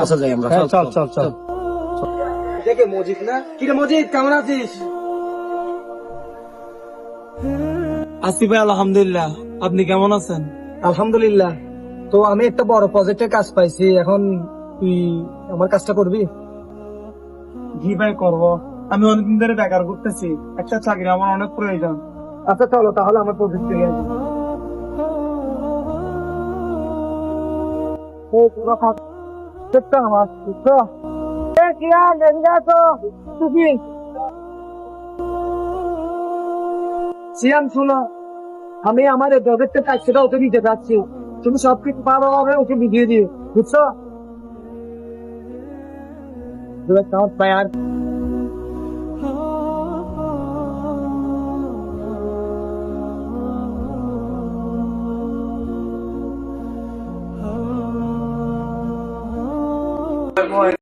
আচ্ছা যাই আমরা, হ্যাঁ, চল চল চল। দেখে মজিদ না, কি রে মজিদ, কেমন আছিস? আসি ভাই, আলহামদুলিল্লাহ। আপনি কেমন আছেন? আলহামদুলিল্লাহ। তো আমি একটা বড় প্রজেক্টের কাজ পাইছি, এখন তুই আমার কাজটা করবি? জি ভাই, করবো। আমি অনেকদিন ধরে বেকার করতেছি, একটা চাকরি আমার অনেক প্রয়োজন। আচ্ছা চলো তাহলে আমার প্রজেক্ট থেকে আসি। ও পুরো প্রজেক্টটা আমার, বুঝছো? এ কিয়ান, এদিকে আসো। তুমি সিয়ান শুনো, আমি আমার এই প্রজেক্টের কাজ সেটা ওকে দিতে চাচ্ছি। তুমি সবকিছু ভালোভাবে ওকে বুঝিয়ে দিও, বুঝছো? ভাই আর